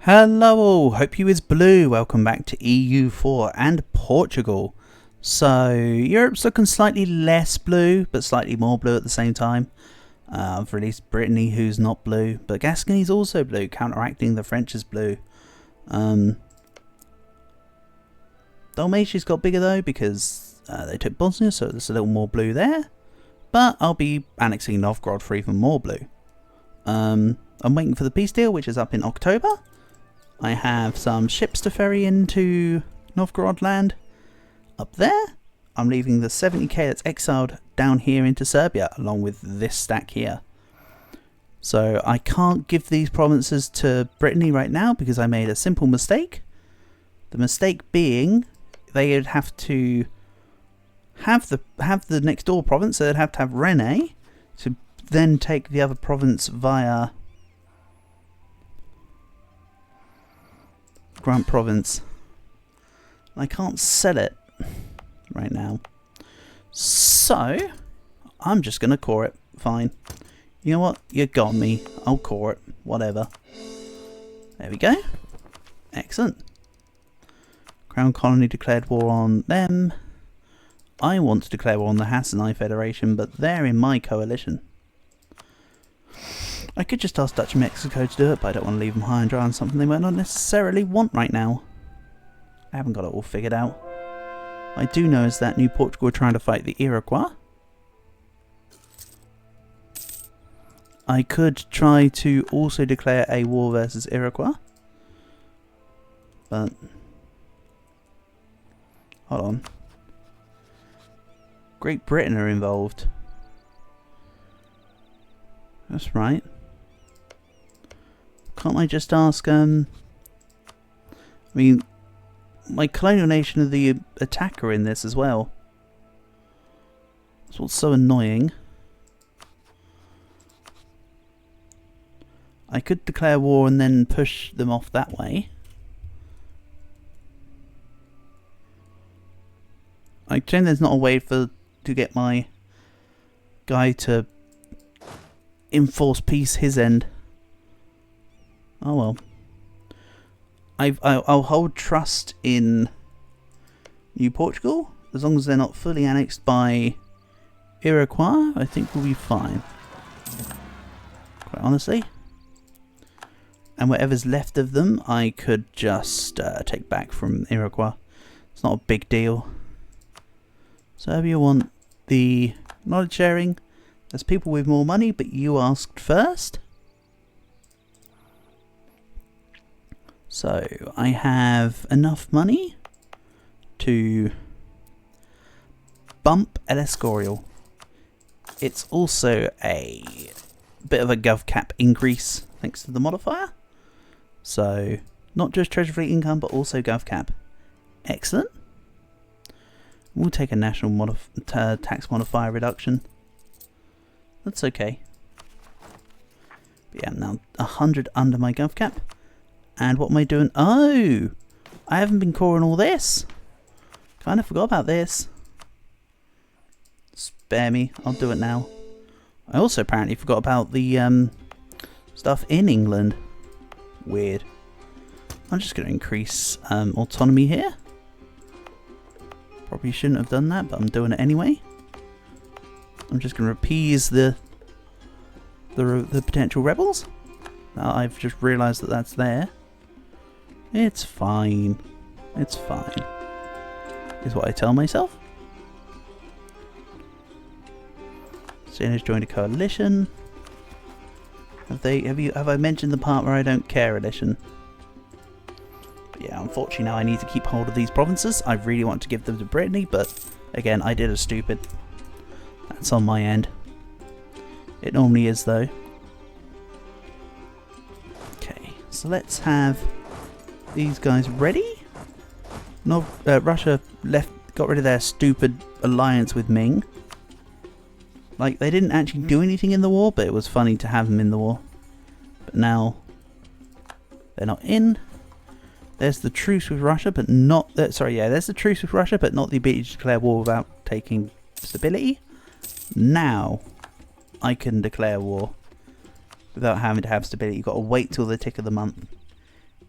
Hello all, hope you is blue. Welcome back to EU4 and Portugal. So, Europe's looking slightly less blue, but slightly more blue at the same time. I've released Brittany, who's not blue, but Gascony's also blue, counteracting the French's blue. Dalmatia's got bigger though, because they took Bosnia, so there's a little more blue there. But I'll be annexing Novgorod for even more blue. I'm waiting for the peace deal, which is up in October. I have some ships to ferry into Novgorod land up there. I'm leaving the 70k that's exiled down here into Serbia, along with this stack here. So I can't give these provinces to Brittany right now because I made a simple mistake. The mistake being they would have to have the next door province, so they'd have to have Rennes to then take the other province via Grant province. I can't sell it right now, so I'm just gonna core it. Fine, you know what, you got me, I'll core it, whatever. There we go. Excellent. Crown Colony declared war on them. I want to declare war on the Hassanite Federation, but they're in my coalition. I could just ask Dutch and Mexico to do it, but I don't want to leave them high and dry on something they might not necessarily want right now. I haven't got it all figured out. What I do know is that New Portugal are trying to fight the Iroquois. I could try to also declare a war versus Iroquois. But hold on. Great Britain are involved. That's right. Can't I just ask, I mean, my colonial nation are the attacker in this as well. That's what's so annoying. I could declare war and then push them off that way. I pretend there's not a way to get my guy to enforce peace his end. Oh well. I'll hold trust in New Portugal as long as they're not fully annexed by Iroquois. I think we'll be fine, quite honestly. And whatever's left of them, I could just take back from Iroquois. It's not a big deal. Serbia want the knowledge sharing. There's people with more money, but you asked first. So I have enough money to bump El Escorial. It's also a bit of a gov cap increase thanks to the modifier. So not just treasury fleet income, but also gov cap. Excellent. We'll take a national tax modifier reduction. That's okay. But yeah, I'm now 100 under my gov cap. And what am I doing? Oh! I haven't been coring all this. Kind of forgot about this. Spare me. I'll do it now. I also apparently forgot about the stuff in England. Weird. I'm just going to increase autonomy here. Probably shouldn't have done that, but I'm doing it anyway. I'm just going to appease the potential rebels. Now I've just realised that that's there. It's fine. It's fine. Is what I tell myself. Sienna's joined a coalition. Have I mentioned the part where I don't care edition? But yeah, unfortunately now I need to keep hold of these provinces. I really want to give them to Brittany, but again, I did a stupid. That's on my end. It normally is though. Okay, so let's have these guys ready. No, Russia got rid of their stupid alliance with Ming. Like, they didn't actually do anything in the war, but it was funny to have them in the war. But now they're not in. There's the truce with Russia, but not. There's the truce with Russia, but not the ability to declare war without taking stability. Now I can declare war without having to have stability. You've got to wait till the tick of the month.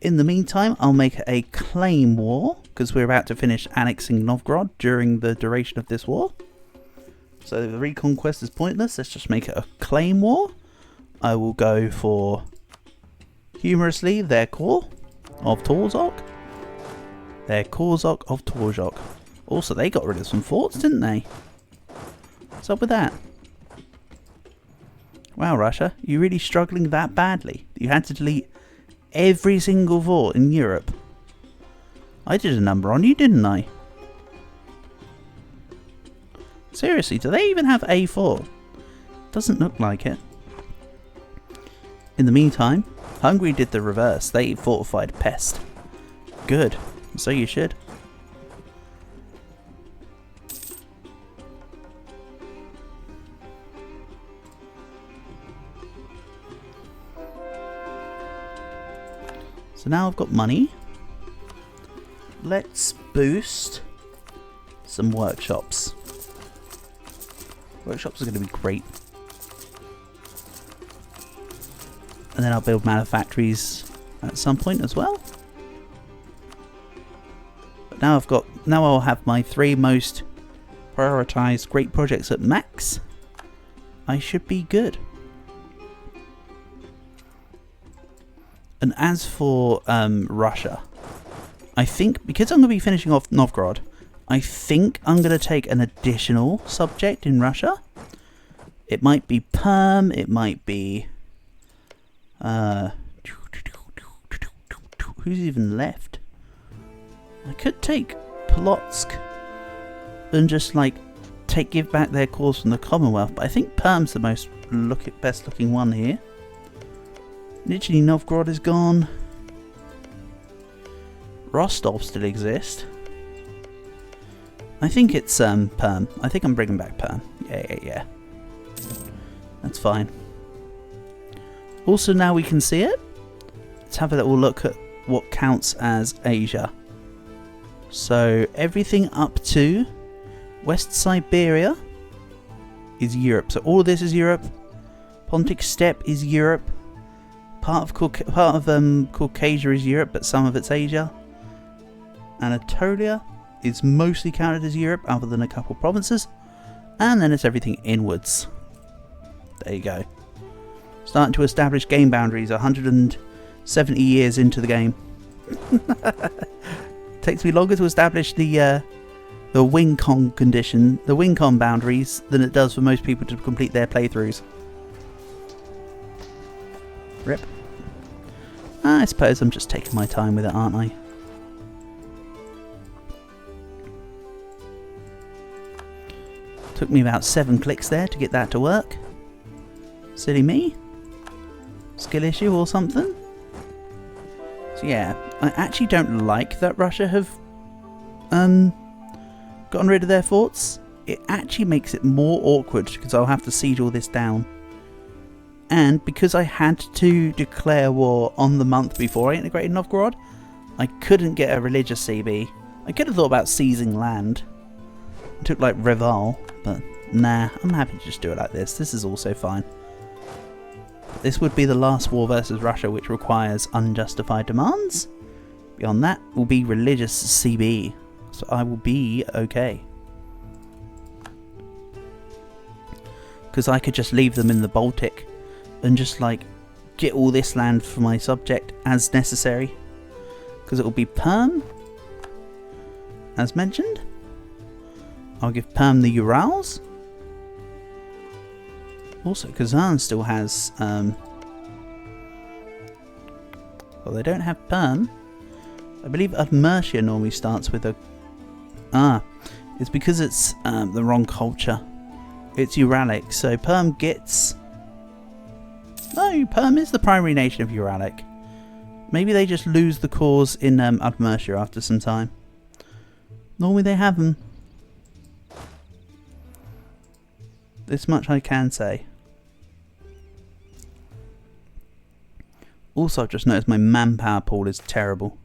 In the meantime, I'll make a claim war, because we're about to finish annexing Novgorod during the duration of this war. So the reconquest is pointless, let's just make it a claim war. I will go for, humorously, their core of Torzhok. Their Korzok of Torzhok. Also, they got rid of some forts, didn't they? What's up with that? Wow, Russia, you're really struggling that badly. You had to delete every single fort in Europe. I did a number on you, didn't I? Seriously, do they even have A4? Doesn't look like it. In the meantime, Hungary did the reverse. They fortified Pest. Good. So you should. So now I've got money. Let's boost some workshops. Workshops are going to be great. And then I'll build manufactories at some point as well. But now I'll have my 3 most prioritized great projects at max. I should be good. And as for Russia, I think because I'm going to be finishing off Novgorod, I think I'm going to take an additional subject in Russia. It might be Perm, it might be... who's even left? I could take Polotsk and just like give back their cause from the Commonwealth, but I think Perm's the most best looking one here. Literally Novgorod is gone. Rostov still exists. I think it's Perm. I think I'm bringing back Perm. Yeah. That's fine. Also, now we can see it. Let's have a little look at what counts as Asia. So everything up to West Siberia is Europe. So all of this is Europe. Pontic Steppe is Europe. Part of Caucasia is Europe, but some of it's Asia. Anatolia is mostly counted as Europe, other than a couple provinces. And then it's everything inwards. There you go. Starting to establish game boundaries 170 years into the game. Takes me longer to establish the WinCon boundaries than it does for most people to complete their playthroughs. Rip. I suppose I'm just taking my time with it, aren't I? Took me about 7 clicks there to get that to work. Silly me. Skill issue or something. So yeah, I actually don't like that Russia have gotten rid of their forts. It actually makes it more awkward because I'll have to siege all this down. And because I had to declare war on the month before I integrated Novgorod, I couldn't get a religious CB. I could have thought about seizing land. It took like Reval, but nah, I'm happy to just do it like this. This is also fine. This would be the last war versus Russia which requires unjustified demands. Beyond that will be religious CB. So I will be okay. Because I could just leave them in the Baltic and just like get all this land for my subject as necessary. Because it will be Perm, as mentioned. I'll give Perm the Urals. Also, Kazan still has... well, they don't have Perm. I believe Udmurtia normally starts with a... it's because it's the wrong culture. It's Uralic, so Perm gets... No, Perm is the primary nation of Uralic. Maybe they just lose the cause in Udmurtia after some time. Normally they have them. This much I can say. Also, I've just noticed my manpower pool is terrible.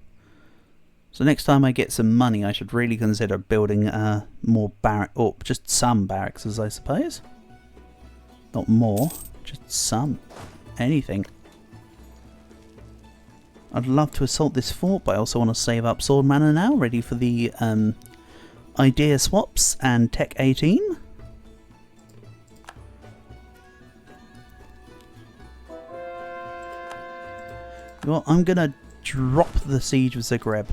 So next time I get some money, I should really consider building more barracks, or just some barracks, I suppose. Not more, just some. Anything. I'd love to assault this fort, but I also want to save up sword mana now, ready for the idea swaps and Tech 18. Well, I'm gonna drop the siege of Zagreb.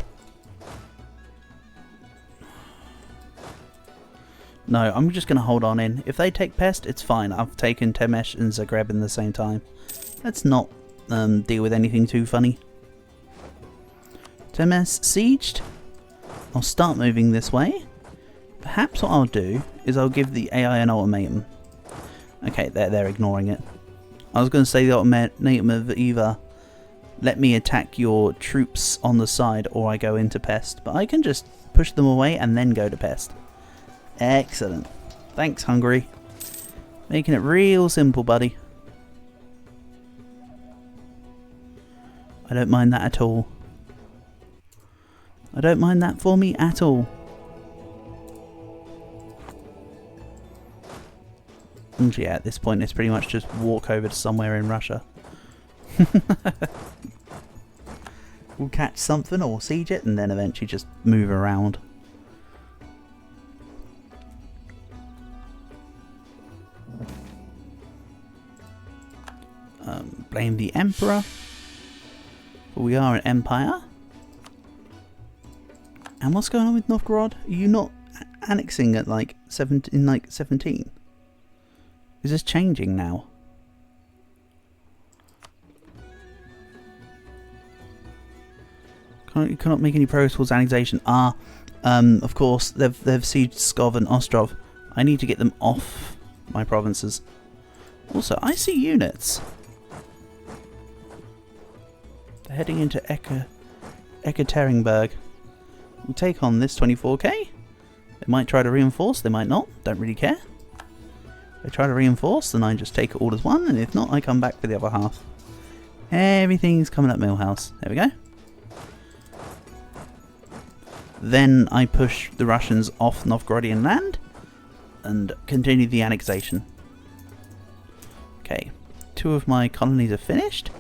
No, I'm just gonna hold on in. If they take Pest, it's fine. I've taken Temesh and Zagreb in the same time. Let's not deal with anything too funny. Temesh sieged. I'll start moving this way. Perhaps what I'll do is I'll give the AI an ultimatum. Okay, they're ignoring it. I was going to say the ultimatum of either let me attack your troops on the side or I go into Pest. But I can just push them away and then go to Pest. Excellent. Thanks, Hungary. Making it real simple, buddy. I don't mind that at all. I don't mind that for me at all. And yeah, at this point it's pretty much just walk over to somewhere in Russia. We'll catch something or siege it and then eventually just move around. Blame the Emperor. But we are an empire. And what's going on with Novgorod? Are you not annexing at like 17? Is this changing now? You cannot make any progress towards annexation. Of course they've sieged Pskov and Ostrov. I need to get them off my provinces. Also, I see units. They're heading into Ekaterinburg. We'll take on this 24k. They might try to reinforce, they might not. Don't really care. If they try to reinforce, then I just take it all as one, and if not, I come back for the other half. Everything's coming up Millhouse. There we go. Then I push the Russians off Novgorodian land and continue the annexation. Okay, 2 of my colonies are finished.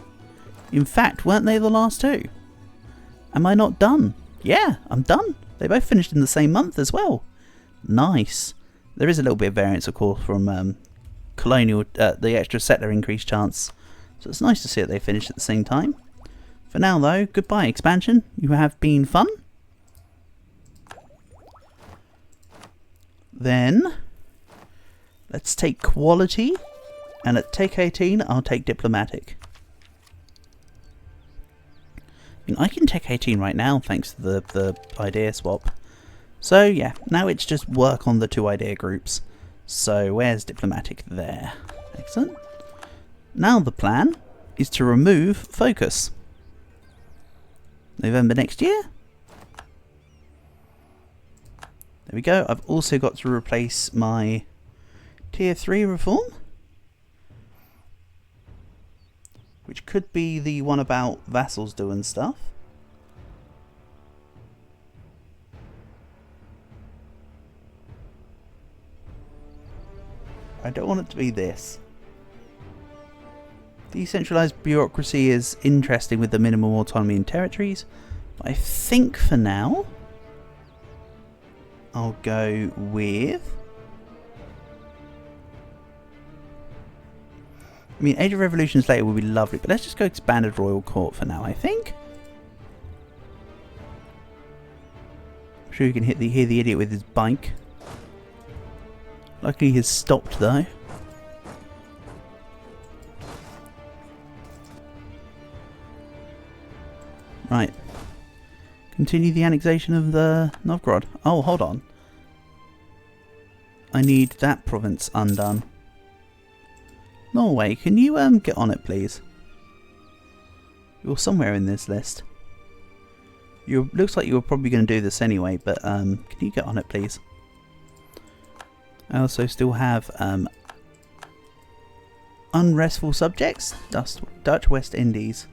In fact, weren't they the last 2? Am I not done? Yeah, I'm done. They both finished in the same month as well. Nice. There is a little bit of variance, of course, from colonial, the extra settler increase chance. So it's nice to see that they finish at the same time. For now, though, goodbye, expansion. You have been fun. Then, let's take quality. And at Take 18, I'll take diplomatic. I can Tech 18 right now thanks to the idea swap. So yeah, now it's just work on the 2 idea groups. So where's diplomatic? There. Excellent. Now the plan is to remove focus. November next year. There we go. I've also got to replace my tier 3 reform. Which could be the one about vassals doing stuff. I don't want it to be this. Decentralized bureaucracy is interesting with the minimum autonomy in territories. But I think for now, I'll go with... I mean, Age of Revolutions later would be lovely, but let's just go Expanded Royal Court for now, I think. I'm sure you can hear the idiot with his bike. Luckily he's stopped though. Right. Continue the annexation of the Novgorod. Oh, hold on. I need that province undone. Norway, can you get on it, please? You're somewhere in this list. Looks like you were probably going to do this anyway, but can you get on it, please? I also still have unrestful subjects, Dutch West Indies,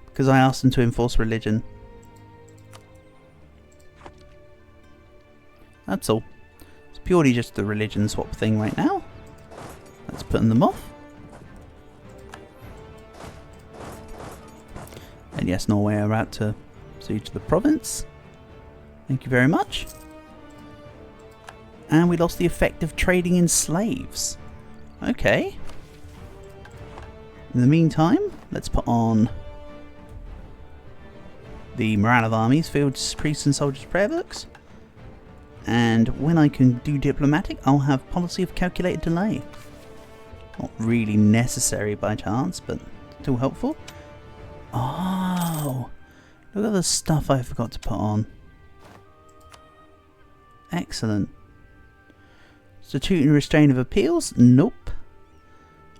because I asked them to enforce religion. That's all. It's purely just the religion swap thing right now. That's putting them off. And yes, Norway are about to siege the province. Thank you very much. And we lost the effect of trading in slaves. Okay. In the meantime, let's put on the morale of armies, fields, priests and soldiers' prayer books. And when I can do diplomatic, I'll have policy of calculated delay. Not really necessary by chance, but still helpful. Oh, look at the stuff I forgot to put on. Excellent. Statute and restraint of appeals? Nope.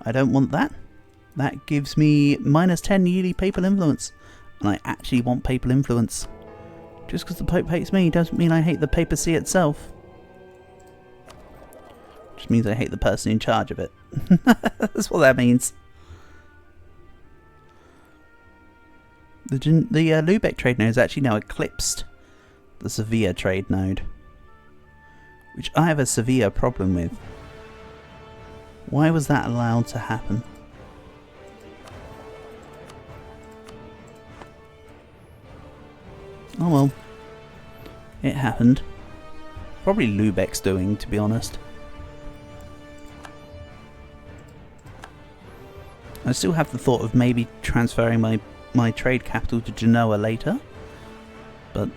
I don't want that. That gives me -10 yearly papal influence. And I actually want papal influence. Just because the Pope hates me doesn't mean I hate the papacy itself. Just means I hate the person in charge of it. That's what that means. The Lübeck trade node has actually now eclipsed the Sevilla trade node, which I have a severe problem with. Why was that allowed to happen? Oh well, it happened. Probably Lübeck's doing, to be honest. I still have the thought of maybe transferring my trade capital to Genoa later, but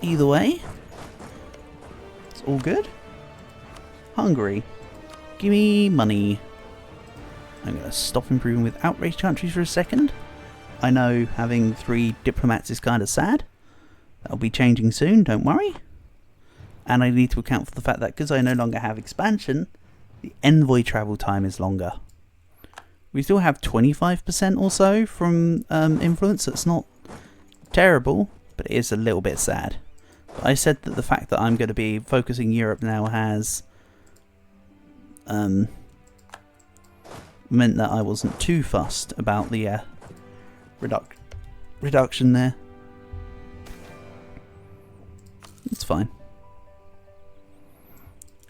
either way, it's all good. Hungary, give me money. I'm going to stop improving with outraged countries for a second. I know having 3 diplomats is kind of sad. That'll be changing soon, don't worry. And I need to account for the fact that because I no longer have expansion, the envoy travel time is longer. We still have 25% or so from influence. That's not terrible, but it is a little bit sad. But I said that the fact that I'm going to be focusing Europe now has meant that I wasn't too fussed about the reduction there. It's fine.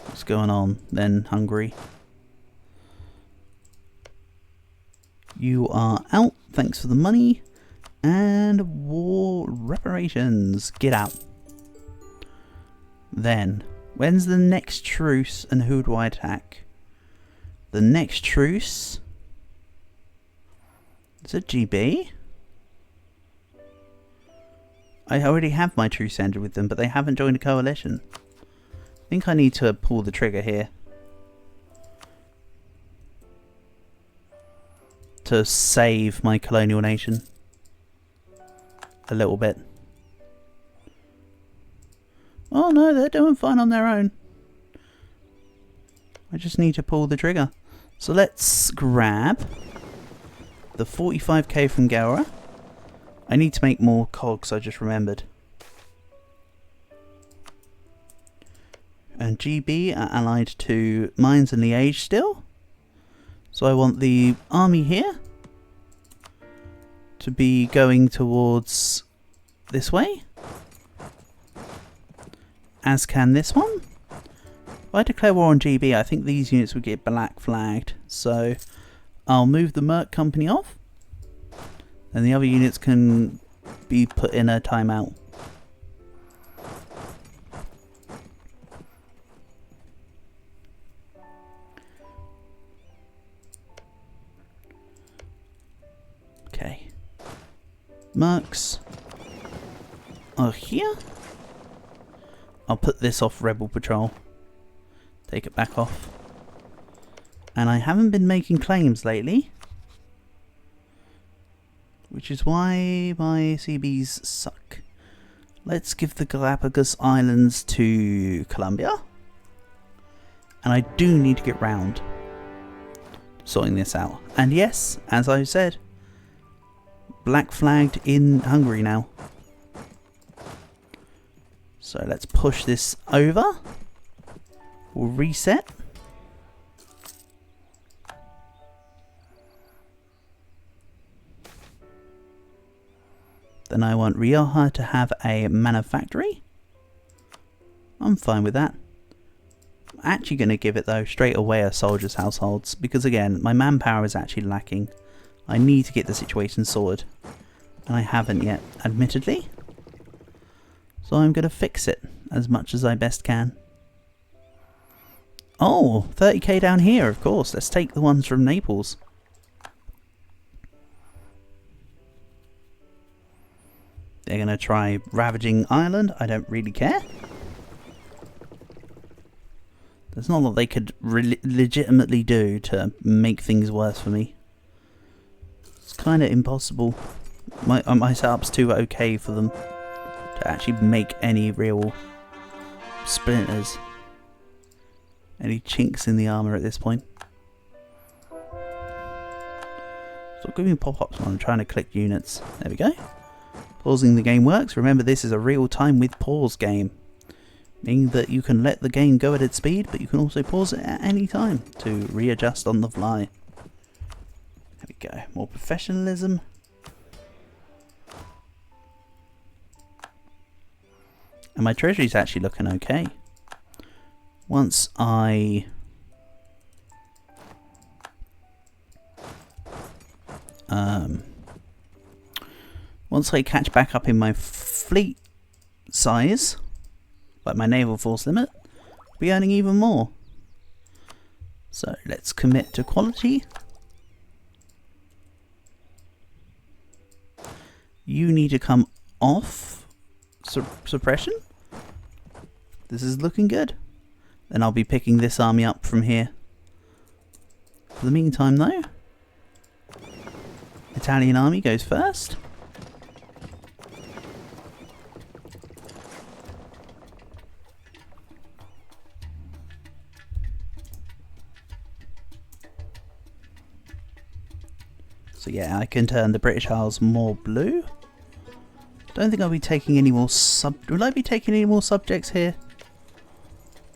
What's going on then, Hungary? You are out. Thanks for the money. And war reparations. Get out. Then, when's the next truce and who do I attack? The next truce... Is it GB? I already have my truce ended with them, but they haven't joined a coalition. I think I need to pull the trigger here. To save my colonial nation. A little bit. Oh no, they're doing fine on their own. I just need to pull the trigger. So let's grab the 45k from Gowra. I need to make more cogs, I just remembered. And GB are allied to Mines and Liège still. So I want the army here to be going towards this way. As can this one. If I declare war on GB, I think these units would get black flagged. So I'll move the Merc Company off. And the other units can be put in a timeout. Okay. Mercs are here. I'll put this off Rebel Patrol. Take it back off. And I haven't been making claims lately. Which is why my CBs suck. Let's give the Galapagos Islands to Colombia. And I do need to get round sorting this out. And yes, as I said, black flagged in Hungary now. So let's push this over. We'll reset. Then I want Rioja to have a manufactory. I'm fine with that. I'm actually going to give it though straight away a soldiers' households because again my manpower is actually lacking. I need to get the situation sorted. And I haven't yet, admittedly. So I'm going to fix it as much as I best can. Oh, 30k down here, of course. Let's take the ones from Naples. They're going to try ravaging Ireland. I don't really care. There's not a lot they could legitimately do to make things worse for me. It's kind of impossible. My setup's too okay for them to actually make any real splinters. Any chinks in the armour at this point. Stop giving pop-ups when I'm trying to click units. There we go. Pausing the game works. Remember, this is a real-time with pause game. Meaning that you can let the game go at its speed, but you can also pause it at any time to readjust on the fly. There we go. More professionalism. And my treasury's actually looking okay. Once I catch back up in my fleet size, like my naval force limit, I'll be earning even more. So let's commit to quality. You need to come off suppression. This is looking good. Then I'll be picking this army up from here. For the meantime though, Italian army goes first. So yeah, I can turn the British Isles more blue. Don't think I'll be taking any more will I be taking any more subjects here?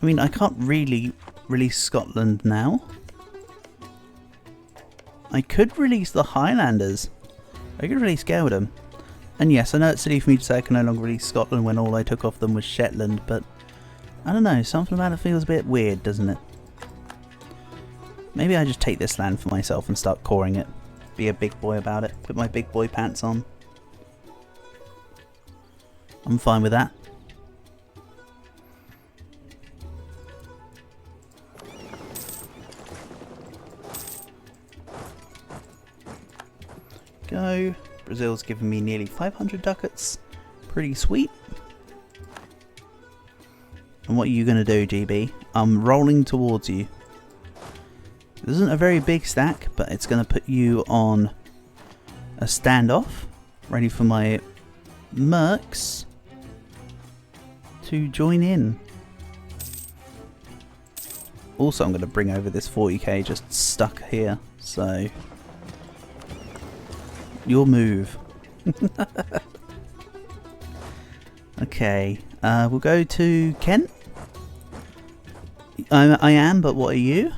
I mean, I can't really release Scotland now. I could release the Highlanders. I could release Geldom. And yes, I know it's silly for me to say I can no longer release Scotland when all I took off them was Shetland, but I don't know, something about it feels a bit weird, doesn't it? Maybe I just take this land for myself and start coring it. Be a big boy about it. Put my big boy pants on. I'm fine with that. Go. Brazil's given me nearly 500 ducats. Pretty sweet. And what are you going to do, GB? I'm rolling towards you. This isn't a very big stack, but it's going to put you on a standoff. Ready for my mercs to join in. Also, I'm going to bring over this 40k just stuck here. So, your move. Okay, we'll go to Kent. I am, but what are you?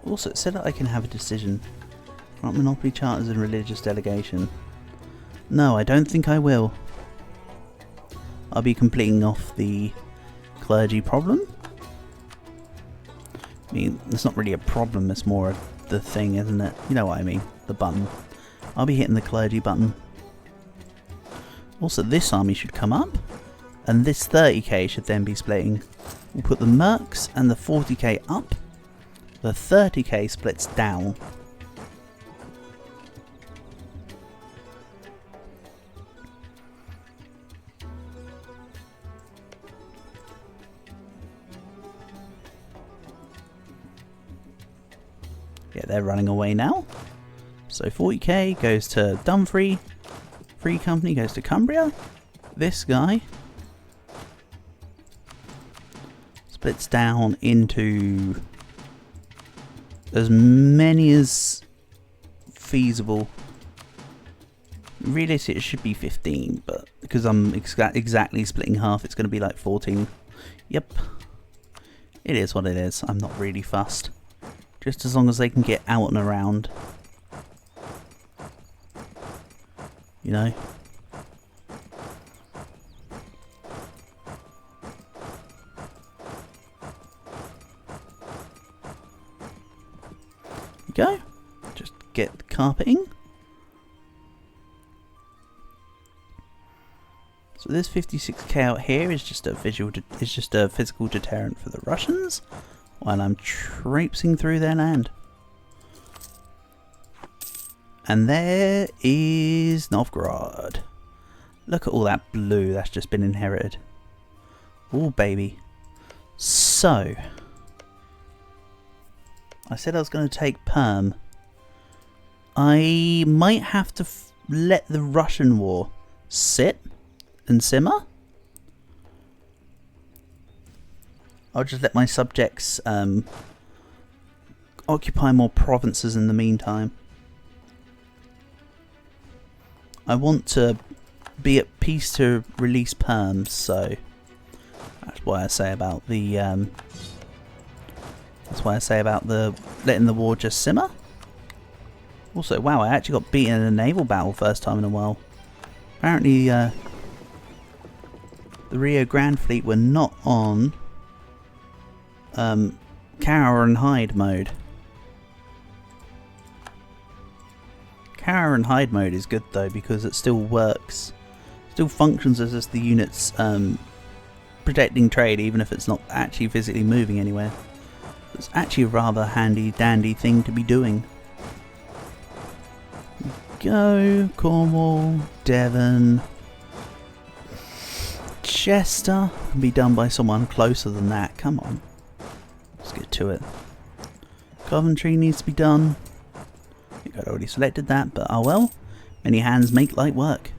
Also, it said that I can have a decision. Grant monopoly charters and religious delegation. No, I don't think I will. I'll be completing off the clergy problem. I mean, it's not really a problem, it's more of the thing, isn't it? You know what I mean, the button. I'll be hitting the clergy button. Also, this army should come up, and this 30k should then be splitting. We'll put the mercs and the 40k up. The 30k splits down. Yeah, they're running away now. So 40k goes to Dumfries. Free Company goes to Cumbria. This guy splits down into as many as feasible. Realistically, it should be 15, but because I'm exactly splitting half, it's going to be like 14. Yep. It is what it is. I'm not really fussed. Just as long as they can get out and around. You know? Go. Just get carpeting. So this 56k out here is just a physical deterrent for the Russians while I'm traipsing through their land. And there is Novgorod. Look at all that blue that's just been inherited. Oh baby. So I said I was going to take Perm. I might have to let the Russian war sit and simmer. I'll just let my subjects occupy more provinces in the meantime. I want to be at peace to release Perms, so that's why I say about the letting the war just simmer. Also, wow, I actually got beaten in a naval battle first time in a while. Apparently, the Rio Grande fleet were not on Cower and Hide mode. Cower and Hide mode is good though because it still works, still functions as just the units protecting trade, even if it's not actually physically moving anywhere. It's actually a rather handy dandy thing to be doing. Go Cornwall, Devon, Chester can be done by someone closer than that. Come on, let's get to it. Coventry needs to be done. I think I'd already selected that, but oh well. Many hands make light work.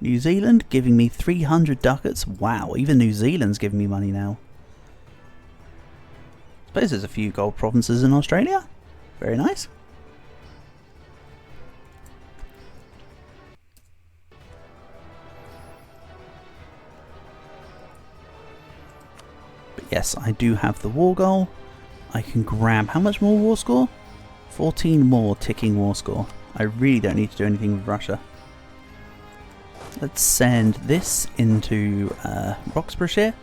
New Zealand giving me 300 ducats. Wow, even New Zealand's giving me money now. Suppose there's a few gold provinces in Australia. Very nice. But yes, I do have the war goal. I can grab how much more war score? 14 more ticking war score. I really don't need to do anything with Russia. Let's send this into Roxburghshire,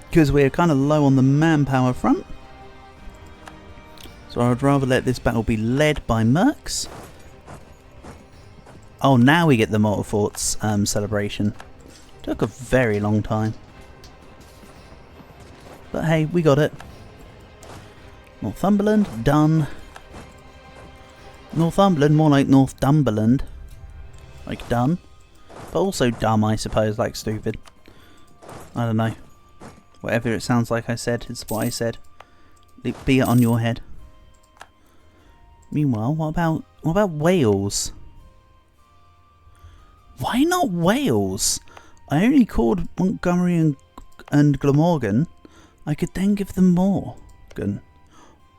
because we're kind of low on the manpower front. So I would rather let this battle be led by mercs. Oh, now we get the Mortarforts celebration. Took a very long time. But hey, we got it. Northumberland, done. Northumberland, more like Northumberland. Like done. But also dumb, I suppose, like stupid. I don't know. Whatever it sounds like I said, it's what I said. Be it on your head. Meanwhile, what about Wales? Why not Wales? I only called Montgomery and Glamorgan. I could then give them Morgan.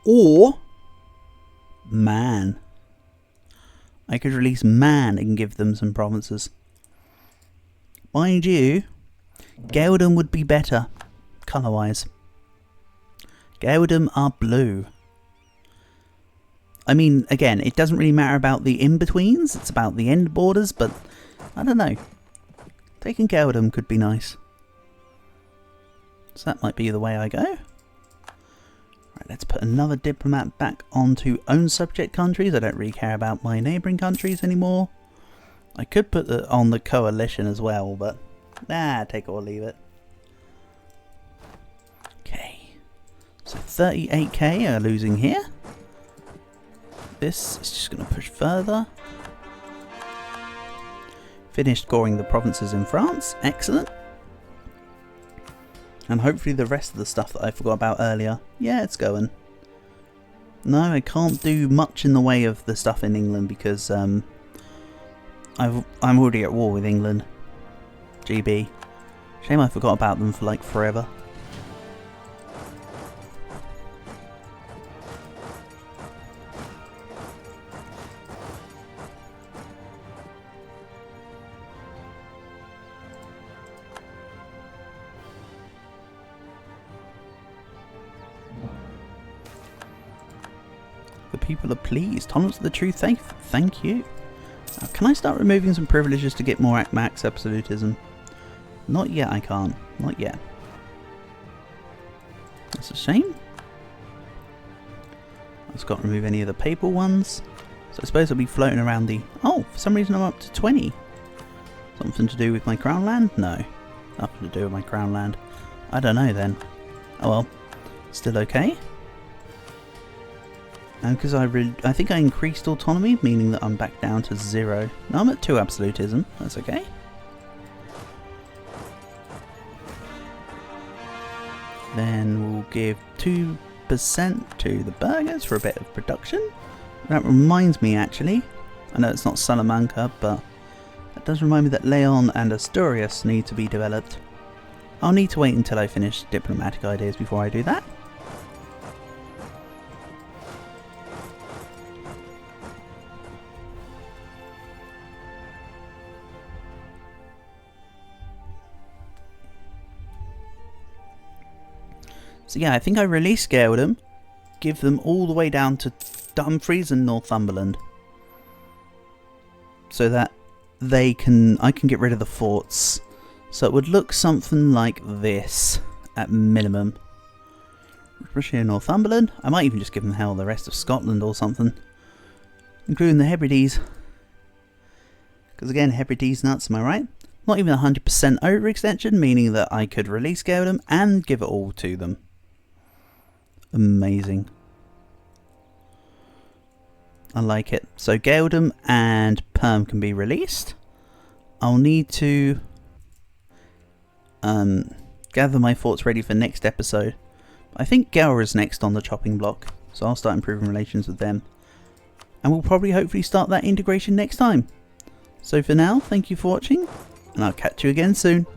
Or Man. I could release Man and give them some provinces. Mind you, Geldum would be better, colour-wise. Geldum are blue. I mean, again, it doesn't really matter about the in-betweens, it's about the end borders, but I don't know. Taking Geldum could be nice. So that might be the way I go. Right, let's put another diplomat back onto own subject countries. I don't really care about my neighbouring countries anymore. I could put it on the coalition as well, but nah, take it or leave it. Okay, so 38k are losing here. This is just going to push further. Finished scoring the provinces in France. Excellent. And hopefully the rest of the stuff that I forgot about earlier. Yeah, it's going. No, I can't do much in the way of the stuff in England because I'm already at war with England. GB. Shame I forgot about them for like forever. The people are pleased. Tolerance of the true faith. Thank you. Can I start removing some privileges to get more max absolutism? Not yet, I can't. Not yet. That's a shame. Just got to remove any of the papal ones. So I suppose I'll be floating around the... Oh, for some reason I'm up to 20. Something to do with my crown land? No. Nothing to do with my crown land. I don't know then. Oh well. Still okay. And because I think I increased autonomy, meaning that I'm back down to 0. No, I'm at 2 absolutism. That's okay. Then we'll give 2% to the burghers for a bit of production. That reminds me, actually, I know it's not Salamanca, but that does remind me that Leon and Asturias need to be developed. I'll need to wait until I finish diplomatic ideas before I do that. So yeah, I think I release Geldom, give them all the way down to Dumfries and Northumberland, so that I can get rid of the forts. So it would look something like this at minimum. Especially Northumberland. I might even just give them hell the rest of Scotland or something, including the Hebrides. Because again, Hebrides nuts, am I right? Not even 100% overextension, meaning that I could release Geldom and give it all to them. Amazing. I like it. So Geldom and Perm can be released. I'll need to gather my forts ready for next episode. I think Gower is next on the chopping block, so I'll start improving relations with them. And we'll probably hopefully start that integration next time. So for now, thank you for watching, and I'll catch you again soon.